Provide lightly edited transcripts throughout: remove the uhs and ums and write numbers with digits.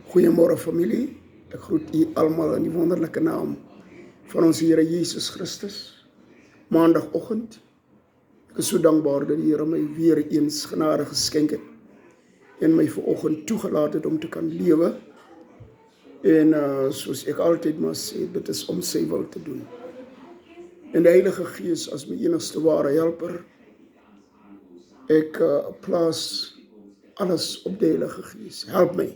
Goeiemôre familie, ek groet u almal in die wonderlike naam van ons Here Jesus Christus. Maandagoggend, ek is so dankbaar dat die Here my weer eens genade geskenk het en my vanoggend toegelaat het om te kan lewe. En soos ek altyd maar sê, dit is om sy wil te doen. En die Heilige Gees as my enigste ware helper, ek plaas alles op die Heilige Gees. Help my,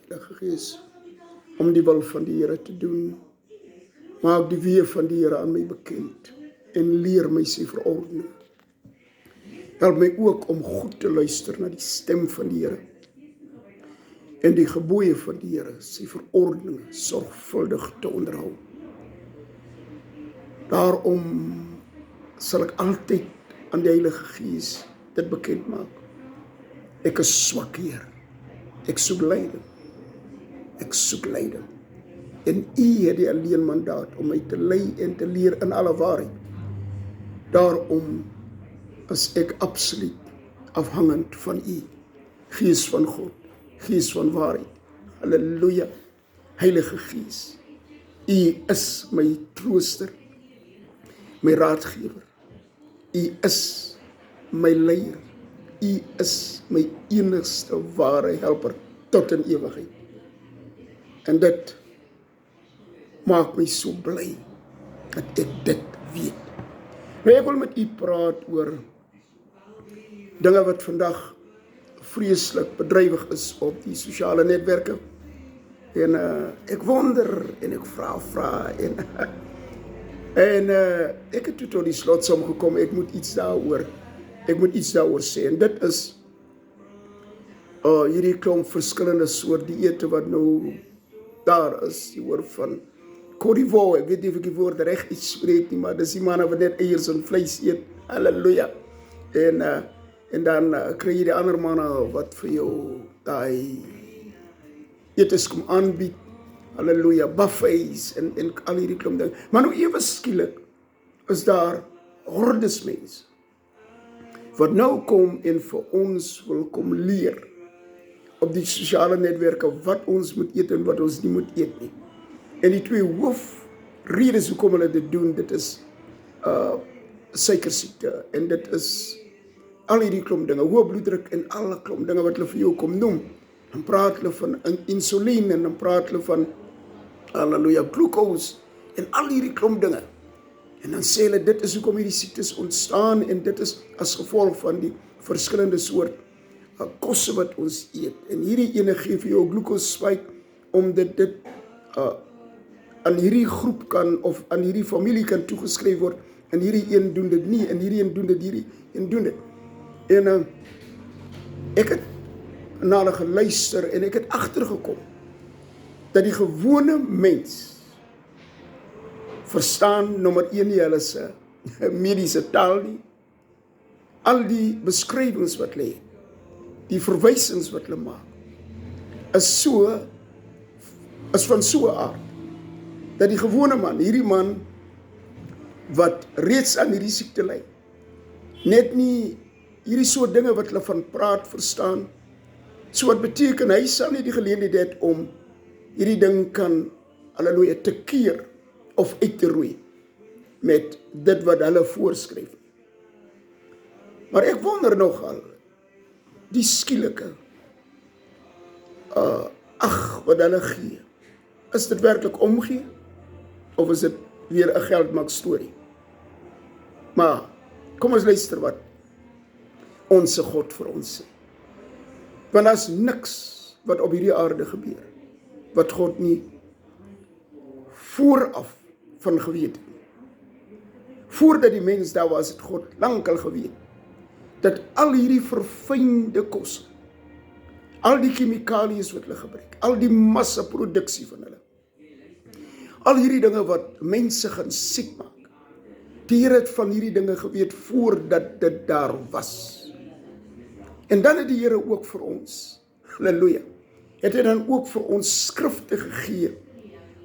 Heilige Gees, om die wil van die Here te doen. Maak die weë van die Here aan my bekend en leer my sy verordening. Help my ook om goed te luister na die stem van die Here en die gebooie van die Here, sy verordeninge sorgvuldig te onderhou. Daarom sal ek altyd aan die Heilige Gees dit bekend maak. Ek is swak, Heer. Ek soek leiding. Ek soek leiding. En U het die alleen mandaat om my te lei en te leer in alle waarheid. Daarom is ek absoluut afhangend van U, Gees van God, Gees van waarheid. Halleluja. Heilige Gees, U is my trooster, my raadgewer. U is my leier. U is my enigste ware helper tot in ewigheid. En dit maak my so bly dat ek dit weet. Nou ek wil met u praat oor dinge wat vandag vreeslik bedrywig is op die sosiale netwerke. En ek wonder en ek vra en ek het toe tot die slotsom gekom, ek moet iets daaroor sê. En dit is hierdie klomp verskillende soort dieete wat nou daar is. Die woord van Codivo, ek weet nie of ek die woord reg uitspreek nie, maar dis die manne wat net eiers en vleis eet. Halleluja. En dan kry jy die ander manne wat vir jou daai etes kom aanbied. Halleluja, buffets en al hierdie klomp ding. Maar nou ewe skielik is daar hordes mense wat nou kom en vir ons wil kom leer op die sosiale netwerke wat ons moet eet en wat ons nie moet eet nie. En die twee hoofredes hoekom hulle dit doen, dit is suikersiekte en dit is al hierdie klomp dinge, hoë bloeddruk en alle klomp dinge wat hulle vir jou kom noem. Dan praat hulle van insulien en dan praat hulle van halleluja, glucose en al hierdie klomp dinge. En dan sê hulle, dit is hoekom hierdie siektes ontstaan en dit is as gevolg van die verskillende soort kosse wat ons eet. En hierdie ene gee vir jou glucose spike, omdat dit aan hierdie groep kan, of aan hierdie familie kan toegeskryf word, en hierdie een doen dit nie, en hierdie een doen dit, hierdie een doen dit. En ek het na hulle geluister, en ek het agtergekom, dat die gewone mens verstaan, nommer 1 nie hulle se mediese taal nie, al die beskrywings wat hulle het, die verwysings wat hulle maak, is van so 'n aard, dat die gewone man, hierdie man, wat reeds aan hierdie siekte ly, net nie hierdie soort dinge wat hulle van praat verstaan, so wat beteken, hy sal nie die geleentheid het om hierdie ding kan, halleluja, te keer, of uit te roei, met dit wat hulle voorskryf. Maar ek wonder nogal, die skielike, wat hulle gee, is dit werklik omgee, of is dit weer 'n geldmak storie? Maar, kom ons luister wat onse God vir ons sê. Want daar is niks wat op hierdie aarde gebeur, wat God nie vooraf van geweet het. Voordat die mens daar was, het God lankal geweet, dat al hierdie verfynde kos, al die chemikalies wat hulle gebruik, al die massaproduksie van hulle, al hierdie dinge wat mense gaan siek maak, die Here het van hierdie dinge geweet voordat dit daar was. En dan het die Here ook vir ons, halleluja, het hy dan ook vir ons skrifte gegee,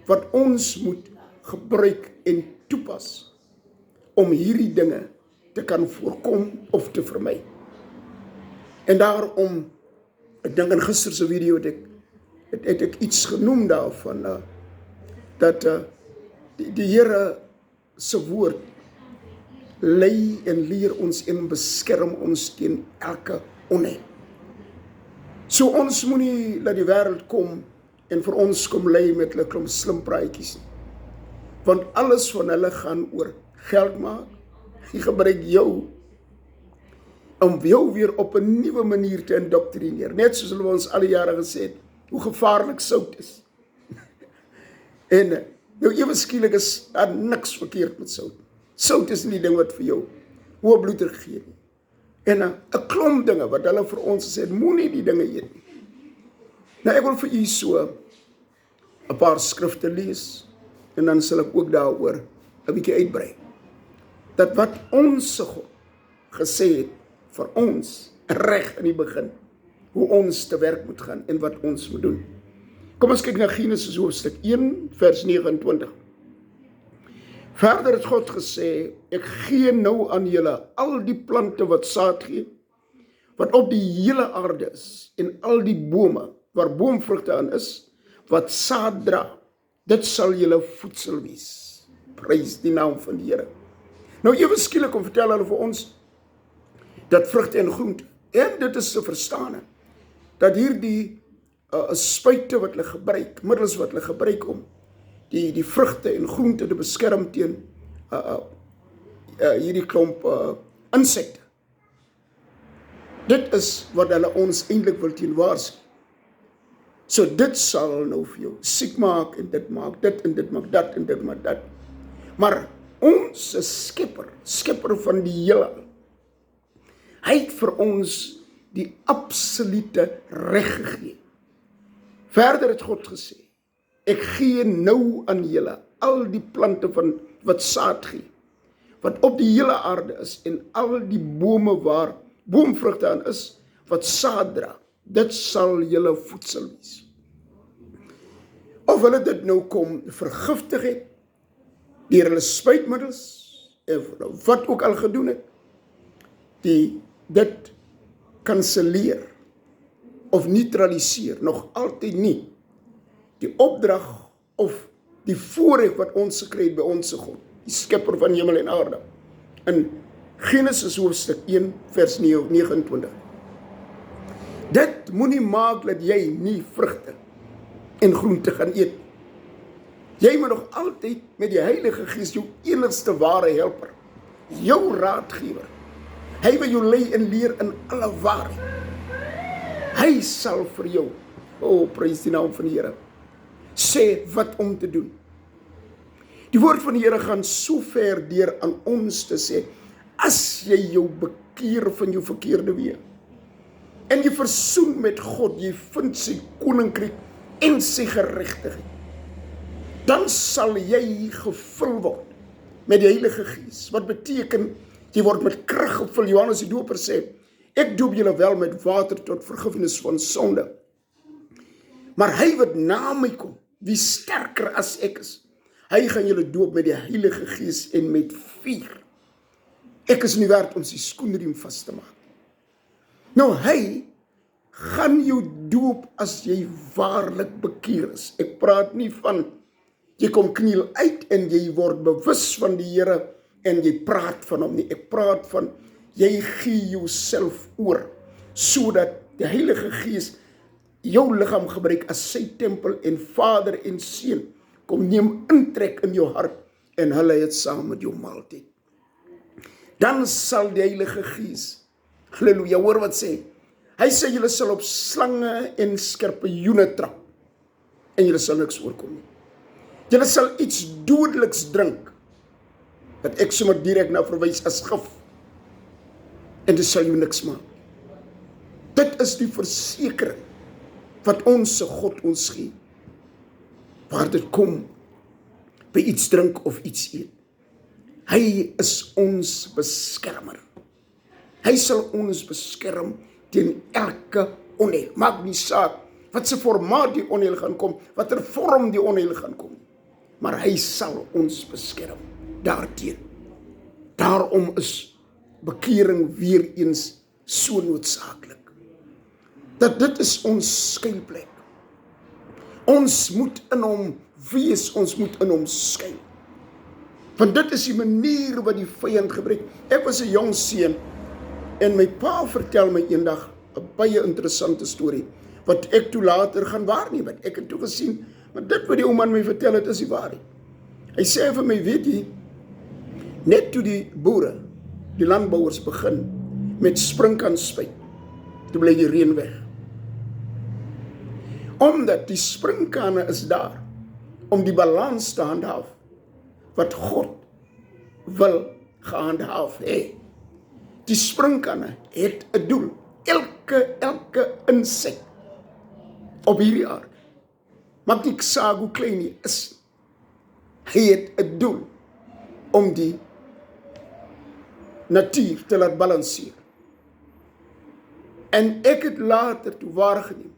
wat ons moet gebruik en toepas, om hierdie dinge te kan voorkom of te vermy. En daarom, ek dink in gister se video het ek het ek iets genoem daarvan, dat die Here se woord lei en leer ons en beskerm ons teen elke onheil. So ons moenie laat die wêreld kom en vir ons kom lei met hulle klomp slim praatjies nie. Want alles van hulle gaan oor geld maak. Hy gebruik jou om jou weer op 'n nuwe manier te indoctrineer. Net soos hulle ons al die jare gesê het, hoe gevaarlik sout is. En nou ewe skielik is daar niks verkeerd met sout. Sout is nie die ding wat vir jou hoë bloeddruk gee nie. En 'n klomp dinge wat hulle vir ons gesê het, moenie die dinge eet nie. Nou ek wil vir u so 'n paar skrifte lees en dan sal ek ook daaroor 'n bietjie uitbrei. Dat wat ons God gesê het vir ons reg in die begin, hoe ons te werk moet gaan en wat ons moet doen. Kom ons kyk na Genesis hoofstuk 1 vers 29. Verder het God gesê, ek gee nou aan julle al die plante wat saad gee, wat op die hele aarde is, en al die bome waar boomvrugte aan is, wat saad dra, dit sal julle voedsel wees. Prys die naam van die Here. Nou ewe skielik om vertel hulle vir ons dat vrugte en groente, en dit is te verstaan, dat hierdie spuite wat hulle gebruik, middels wat hulle gebruik om die vrugte en groente te beskerm teen hierdie klomp insekte. Dit is wat hulle ons eintlik wil teen waarsku. So dit sal nou vir jou siek maak en dit maak dit en dit maak dat en dit maak dat. Maar ons is skepper van die heelal. Hy het vir ons die absolute reg gegee. Verder het God gesê, ek gee nou aan julle al die plante van wat saad gee, wat op die hele aarde is, en al die bome waar boomvrugte aan is, wat saad dra, dit sal julle voedsel wees. Of hulle dit nou kom vergiftig het, deur hulle spuitmiddels, of wat ook al gedoen het, dit kanselleer of neutraliseer nog altyd nie die opdrag of die voorreg wat ons gekry het by ons God, die skepper van hemel en aarde. In Genesis hoofstuk 1 vers 29. Dit moenie maak dat jy nie vrugte en groente gaan eet. Jy moet nog altyd met die Heilige Gees jou enigste ware helper, jou raadgewer. Hy wil jou lei en leer in alle waarheid. Hy sal vir jou, prys die naam van die Here, sê wat om te doen. Die woord van die Here gaan so ver deur aan ons te sê, as jy jou bekeer van jou verkeerde weë, en jy versoen met God, jy vind sy koninkryk en sy geregtigheid, dan sal jy gevul word met die Heilige Gees, wat beteken, jy word met krag gevul. Johannes die Doper sê, ek doop julle wel met water tot vergifnis van sonde, maar hy wat na my kom, wie sterker as ek is, hy gaan julle doop met die Heilige Gees en met vuur. Ek is nie werd om sy skoenriem vas te maak. Nou hy gaan jou doop as jy waarlik bekeer is. Ek praat nie van jy kom kniel uit en jy word bewus van die Here en jy praat van hom nie. Ek praat van jy gee jouself oor, sodat die Heilige Gees jou liggaam gebruik as sy tempel en Vader en Seun kom neem intrek in jou hart en hulle het saam met jou maaltyd. Dan sal die Heilige Gees, halleluja, hoor wat sê, hy sê julle sal op slange en skorpioene trap en julle sal niks oorkom nie. Julle sal iets dodeliks drink, wat ek sommer direk na verwys as gif, en dit sal jou niks maak. Dit is die versekering wat ons God ons gee, waar dit kom by iets drink of iets eet. Hy is ons beskermer. Hy sal ons beskerm teen elke onheil. Maak nie saak wat se formaat die onheil gaan kom, watter vorm die onheil gaan kom, maar hy sal ons beskerm daarteen. Daarom is bekering weer eens so noodsaaklik. Dat dit is ons skuilplek. Ons moet in hom wees, ons moet in hom skyn. Want dit is die manier wat die vyand gebruik. Ek was 'n jong seun en my pa vertel my eendag 'n baie interessante storie wat ek toe later gaan waarneem het. Ek het toe gesien, maar dit wat die ou man my vertel het is die waarheid. Hy sê vir my, weet jy, net toe die boere, die landbouers begin met sprinkaan spuit, toe bly die reën weg. Omdat die sprinkane is daar om die balans te handhaaf wat God wil gehandhaaf hê. Die sprinkane het 'n doel. Elke insek op hierdie aarde, maak nie saak hoe klein hy is, hy het 'n doel om die natuur te laat balanseer. En ek het later toe waargeneem,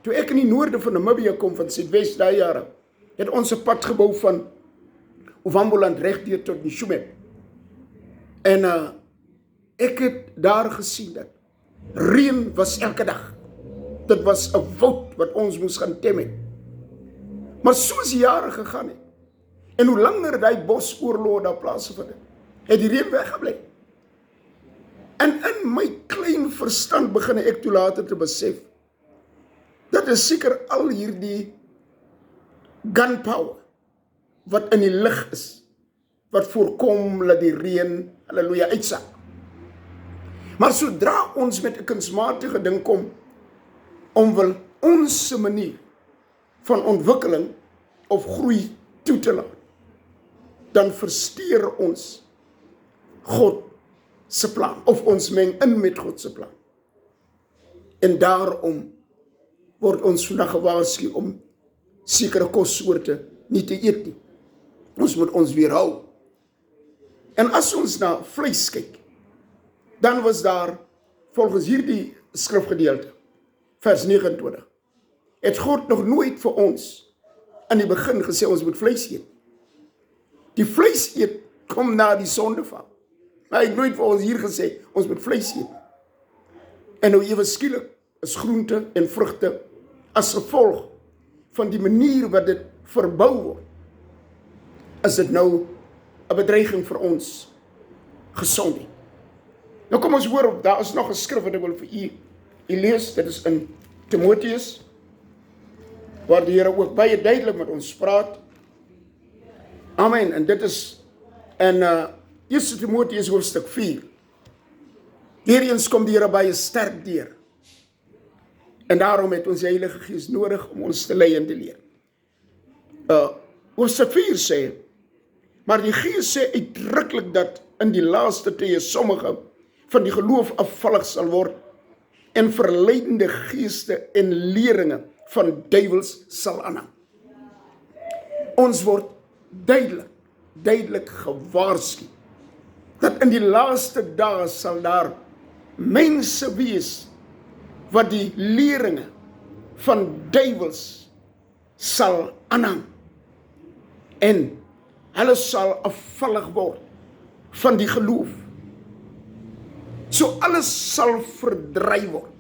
toe ek in die noorde van Namibië kom, van Suidwes daai jare, het ons 'n pad gebou van Ovamboland regdeur tot Nishumep. En ek het daar gesien dat reën was elke dag. Dit was 'n woud wat ons moes gaan tem het. Maar soos die jare gegaan het, en hoe langer die bosoorlog daar plaasgevind het die reën weggebly. En in my klein verstand begin ek toe later te besef, dat is seker al hierdie gunpowder wat in die lug is, wat voorkom dat die reën, halleluja, uitsak. Maar sodra ons met 'n kunsmatige ding kom, om wil ons manier van ontwikkeling of groei toe te laat, dan versteur ons God se plan, of ons meng in met God se plan. En daarom word ons vandag gewaarsku om sekere kossoorte nie te eet nie. Ons moet ons weerhou. En as ons na vleis kyk, dan was daar, volgens hierdie skrifgedeelte, vers 29, het God nog nooit vir ons in die begin gesê ons moet vleis eet. Die vleis eet kom na die sondeval. Maar hy het nooit vir ons hier gesê ons moet vleis eet. En nou ewe skielik is groente en vrugte as gevolg van die manier wat dit verbou word, is dit nou 'n bedreiging vir ons gesondheid. Nou kom ons hoor, daar is nog 'n skrif wat ek wil vir u lees. Dit is in Timoteus, waar die Here ook baie duidelik met ons praat. Amen. En dit is in 1 Timoteus hoofstuk 4. Hiereens kom die Here baie sterk deur. En daarom het ons die Heilige Gees nodig om ons te lei en te leer. Hoofstuk 4 sê, maar die Gees sê uitdruklik dat in die laaste tye sommige van die geloof afvallig sal word en verleidende geeste en leringe van duiwels sal aanhang. Ons word duidelik gewaarsku dat in die laaste dae sal daar mense wees wat die leringe van duiwels sal aanhang en hulle sal afvallig word van die geloof. So alles sal verdry word.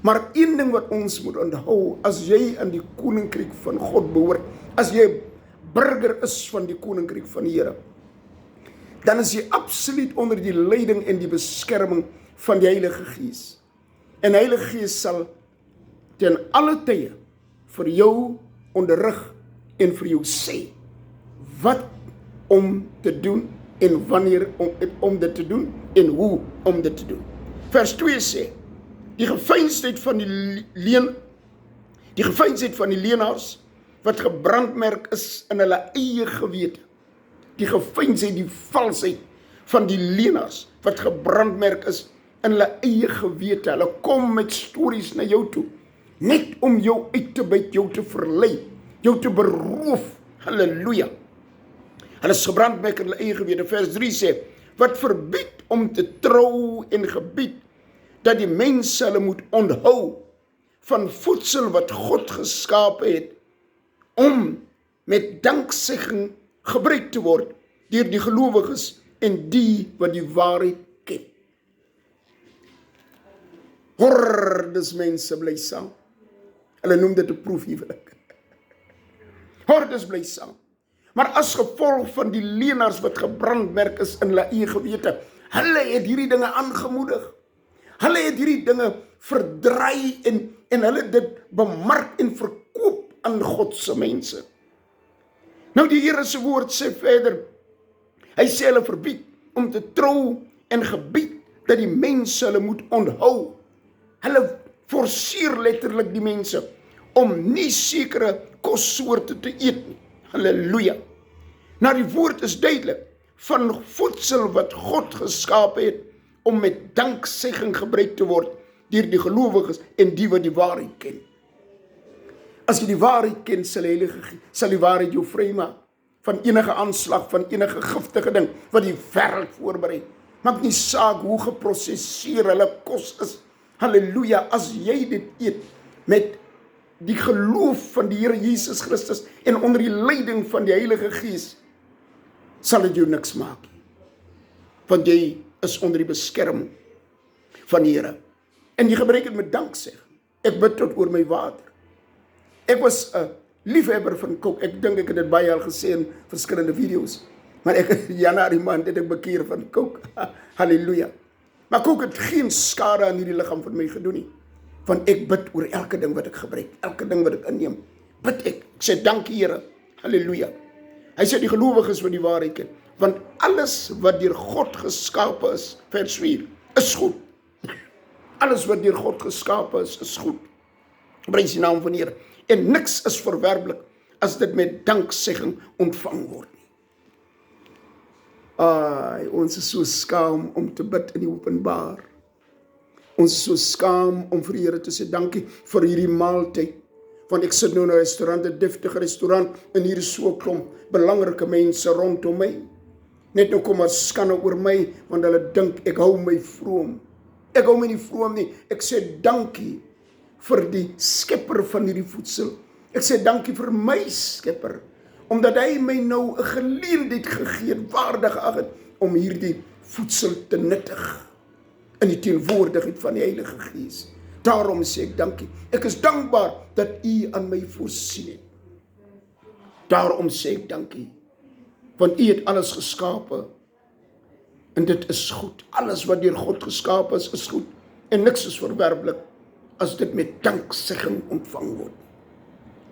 Maar een ding wat ons moet onthou, as jy in die koninkryk van God behoort, as jy burger is van die koninkryk van die Here, dan is jy absoluut onder die leiding en die beskerming van die Heilige Gees. En die Heilige Gees sal ten alle tye vir jou onderrig en vir jou sê wat om te doen en wanneer om dit te doen en hoe om dit te doen. Vers 2 sê, die geveinsdheid van die leenaars wat gebrandmerk is in hulle eie gewete. Die geveinsdheid, die valsheid van die leenaars wat gebrandmerk is in hulle eie gewete. Hulle kom met stories na jou toe, net om jou uit te byt, jou te verlei, jou te beroof. Halleluja. Hulle is gebrandmerk in hulle eie gewete. Vers 3 sê, wat verbied om te trou en gebied dat die mense hulle moet onthou van voedsel wat God geskape het, om met danksegging gebruik te word deur die gelowiges en die wat die waarheid ken. Hordes mense bly saam. Hulle noem dit 'n proefhuwelik. Hordes bly saam. Maar as gevolg van die leenaars wat gebrandmerk is in hulle eie gewete, hulle het hierdie dinge aangemoedig. Hulle het hierdie dinge verdraai en hulle dit bemark en verkoop aan God se mense. Nou die Here se woord sê verder, hy sê hulle verbied om te trou en gebied dat die mense hulle moet onthou. Hulle forceer letterlik die mense om nie sekere kossoorte te eet nie. Halleluja. Nou die woord is duidelik van voedsel wat God geskaap het om met danksegging gebruik te word deur die gelowiges en die wat die waarheid ken. As jy die waarheid ken, sal die waarheid jou vrymaak van enige aanslag, van enige giftige ding wat die wêreld voorberei. Maak nie saak hoe geprosesseer hulle kos is. Halleluja, as jy dit eet met die geloof van die Here Jesus Christus en onder die leiding van die Heilige Gees, sal dit jou niks maak nie. Want jy is onder die beskerming van die Here. En jy gebruik dit met danksegging. Ek bid tot oor my water. Ek was 'n liefhebber van kook. Ek dink ek het dit baie al gesê in verskillende video's. Maar ek Januarie maand het ek bekeer van kook. Halleluja. Maar kook het geen skade aan hierdie liggaam van my gedoen nie. Want ek bid oor elke ding wat ek gebruik, elke ding wat ek inneem. Bid ek sê dankie Here. Halleluja. Hy sê die gelowiges wat die waarheid ken. Want alles wat deur God geskape is, vers 4, is goed. Alles wat deur God geskape is goed. Prys die naam van die Here. En niks is verwerplik as dit met danksegging ontvang word nie. Ons is so skaam om te bid in die openbaar. Ons is so skaam om vir die Here te sê dankie vir hierdie maaltyd. Want ek sit nou in 'n restaurant, 'n deftige restaurant, en hier is so 'n klomp belangrike mense rondom my. Net nou kom maar skande oor my, want hulle dink ek hou my vroom. Ek hou my nie vroom nie. Ek sê dankie vir die skepper van hierdie voedsel. Ek sê dankie vir my skepper, omdat hy my nou 'n geleentheid gegee het, waardig geag het, om hierdie voedsel te nuttig in die teenwoordigheid van die Heilige Gees. Daarom sê ek dankie. Ek is dankbaar dat U aan my voorsien het. Daarom sê ek dankie, want U het alles geskape en dit is goed. Alles wat deur God geskape is goed en niks is verwerplik as dit met danksegging ontvang word.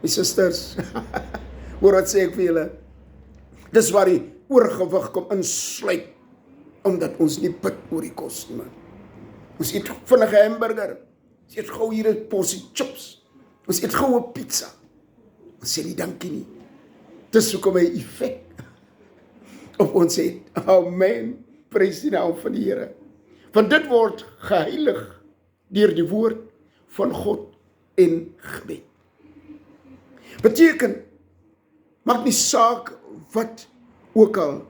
My susters, hoor wat sê ek vir julle? Dis waar die oorgewig kom insluit, omdat ons nie bid oor die kos nie. Ons eet vinnige hamburger, ons eet gou hier 'n porsie chips, ons eet gou 'n pizza, ons sê nie dankie nie. Dis hoekom hy effek op ons het. Amen, prys die naam van die Here. Want dit word geheilig deur die woord van God en gebed. Beteken, maak nie saak wat ook al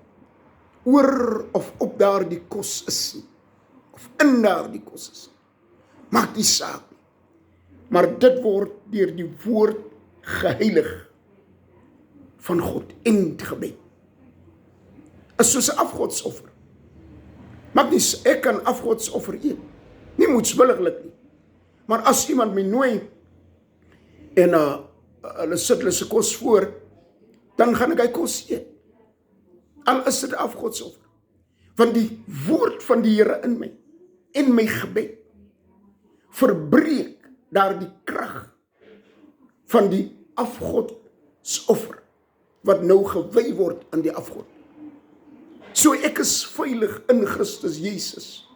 oor of op daardie kos is nie, of in daardie kos is. Maak nie saak nie. Maar dit word deur die woord geheilig van God en gebed. Is soos 'n afgodsoffer. Maak nie, ek kan afgodsoffer eet. Nie moetswilliglik nie. Maar as iemand my nooi en hulle sit hulle se kos voor, dan gaan ek hy kos eet. Al is dit 'n afgodsoffer. Want die woord van die Here in my en my gebed verbreek daardie krag van die afgodsoffer wat nou gewy word aan die afgod. So ek is veilig in Christus Jesus.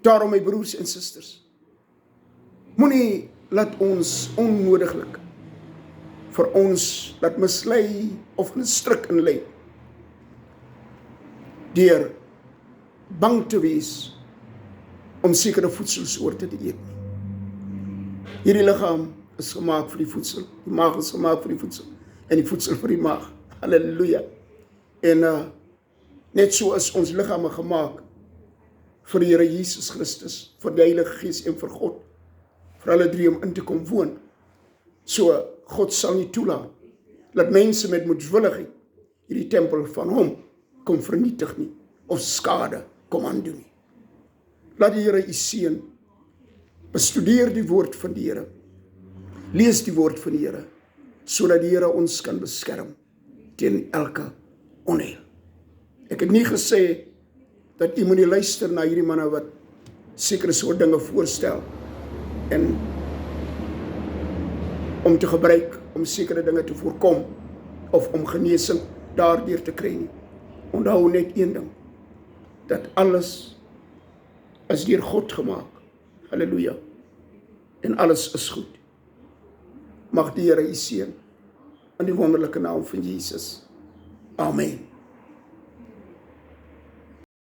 Daarom my broers en susters, moenie laat ons onnodiglik vir ons laat mislei of in 'n struik inlei deur bang te wees om sekere voedselsoorte te eet nie. Hierdie liggaam is gemaak vir die voedsel, die maag is gemaak vir die voedsel en die voedsel vir die maag. Halleluja. En net so is ons liggame gemaak vir die Here Jesus Christus, vir die Heilige Gees en vir God, vir alle drie om in te kom woon. So God sal nie toelaat dat mense met moedswilligheid hierdie tempel van hom kom vernietig nie, of skade kom aandoen nie. Laat die Here u seën. Bestudeer die woord van die Here. Lees die woord van die Here, sodat die Here ons kan beskerm teen elke onheil. Ek het nie gesê dat u moet nie luister na hierdie manne wat sekere soort dinge voorstel en om te gebruik om sekere dinge te voorkom of om genesing daardeur te kry nie. Onthou net een ding, dat alles is deur God gemaak. Halleluja. En alles is goed. Mag die Here u seën in die wonderlike naam van Jesus. Amen.